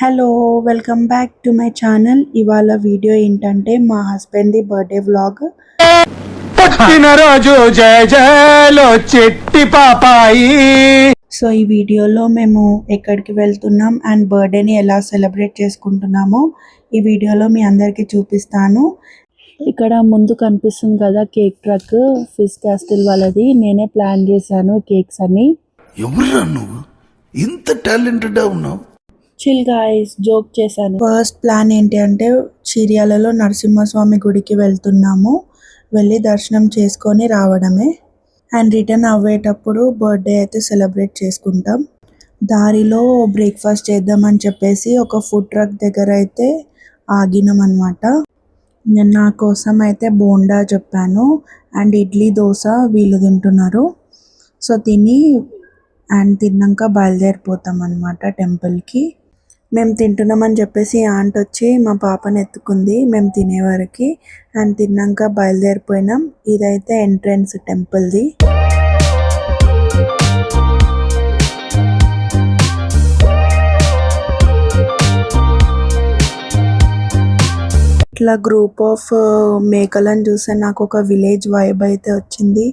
Hello welcome back to my channel. ఇవాళ video ఏంటంటే మా హస్బెండ్ది బర్త్డే వ్లాగ్. పుట్టినరోజు జయ జయలో చెట్టి పాపాయి. సో ఈ వీడియోలో మేము ఎక్కడికి వెళ్తున్నాం అండ్ బర్త్డేని ఎలా సెలబ్రేట్ చేసుకుంటున్నామో ఈ వీడియోలో మీ అందరికీ చూపిస్తాను. ఇక్కడ ముందు కనిపిస్తుంది కదా కేక్ ట్రక్, ఫిష్ క్యాస్టిల్ వాళ్ళది. నేనే ప్లాన్ చేశాను కేక్స్ అన్ని. ఎవరురా నువ్వు ఇంత టాలెంటెడ్ ఉన్నావు? చిల్ గాయ్స్, జోక్ చేశాను. ఫస్ట్ ప్లాన్ ఏంటి అంటే చిర్యాలలో నరసింహస్వామి గుడికి వెళ్తున్నాము. వెళ్ళి దర్శనం చేసుకొని రావడమే అండ్ రిటర్న్ అవ్వేటప్పుడు బర్త్డే అయితే సెలబ్రేట్ చేసుకుంటాం. దారిలో బ్రేక్ఫాస్ట్ చేద్దామని చెప్పేసి ఒక ఫుడ్ ట్రక్ దగ్గర అయితే ఆగినాం అనమాట. నేను నా కోసం అయితే బోండా చెప్పాను అండ్ ఇడ్లీ దోశ వీళ్ళు తింటున్నారు. సో తిన్నాక బయలుదేరిపోతాం అనమాట టెంపుల్కి. మేము తింటున్నామని చెప్పేసి ఆంట్ వచ్చి మా పాపని ఎత్తుకుంది మేము తినేవారికి. అండ్ తిన్నాక బయలుదేరిపోయినాం. ఇదైతే ఎంట్రన్స్ టెంపుల్ది. ఇట్లా గ్రూప్ ఆఫ్ మేకలను చూస్తే నాకు ఒక విలేజ్ వైబ్ అయితే వచ్చింది.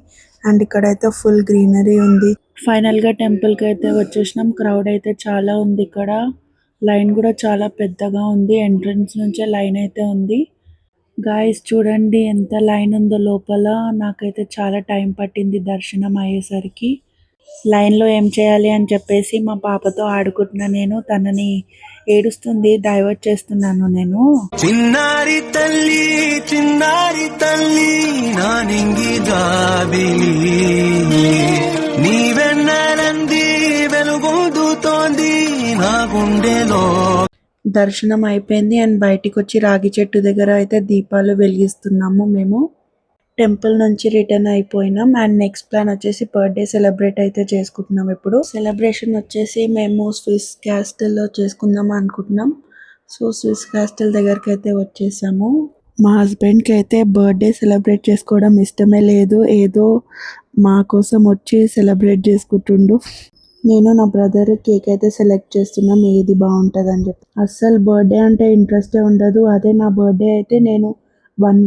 అండ్ ఇక్కడైతే ఫుల్ గ్రీనరీ ఉంది. ఫైనల్గా టెంపుల్కి అయితే వచ్చేసినాం. క్రౌడ్ అయితే చాలా ఉంది. ఇక్కడ లైన్ కూడా చాలా పెద్దగా ఉంది. ఎంట్రన్స్ నుంచే లైన్ అయితే ఉంది. గాయస్ చూడండి ఎంత లైన్ ఉందో లోపల. నాకైతే చాలా టైం పట్టింది దర్శనం అయ్యేసరికి. లైన్లో ఏం చేయాలి అని చెప్పేసి మా పాపతో ఆడుకుంటున్నా. నేను తనని ఏడుస్తుంది, డైవర్ట్ చేస్తున్నాను నేను. చిన్నారి తల్లి నానింగి జాబిలి నీవెన్నరంది వెలుగొందుతోంది నా గుండెలో. దర్శనం అయిపోయింది అండ్ బయటికి వచ్చి రాగి చెట్టు దగ్గర అయితే దీపాలు వెలిగిస్తున్నాము. మేము టెంపుల్ నుంచి రిటర్న్ అయిపోయినాం అండ్ నెక్స్ట్ ప్లాన్ వచ్చేసి బర్త్డే సెలబ్రేట్ అయితే చేసుకుంటున్నాం. ఇప్పుడు సెలబ్రేషన్ వచ్చేసి మేము స్విస్ క్యాస్టిల్లో చేసుకుందాం అనుకుంటున్నాం. సో స్విస్ క్యాస్టిల్ దగ్గరికి అయితే వచ్చేసాము. మా హస్బెండ్కి అయితే బర్త్డే సెలబ్రేట్ చేసుకోవడం ఇష్టమే లేదు. ఏదో మా కోసం వచ్చి సెలబ్రేట్ చేసుకుంటుండు. నేను నా బ్రదర్ కేక్ అయితే సెలెక్ట్ చేస్తున్నాం ఏది బాగుంటుంది అని చెప్పి. అస్సలు బర్త్డే అంటే ఇంట్రెస్టే ఉండదు. అదే నా బర్త్డే అయితే నేను 1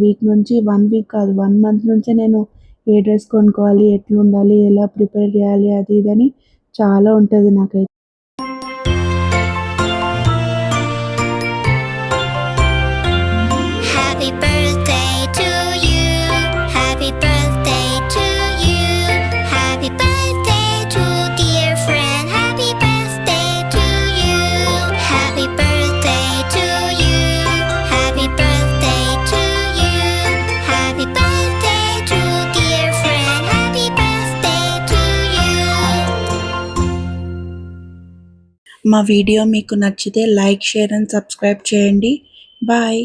మంత్ నుంచే నేను ఏ డ్రెస్ కొనుక్కోవాలి, ఎట్లా ఉండాలి, ఎలా ప్రిపేర్ చేయాలి, అది ఇదని చాలా ఉంటుంది నాకైతే. మా వీడియో మీకు నచ్చితే లైక్, షేర్ అండ్ సబ్స్క్రైబ్ చేయండి. బాయ్.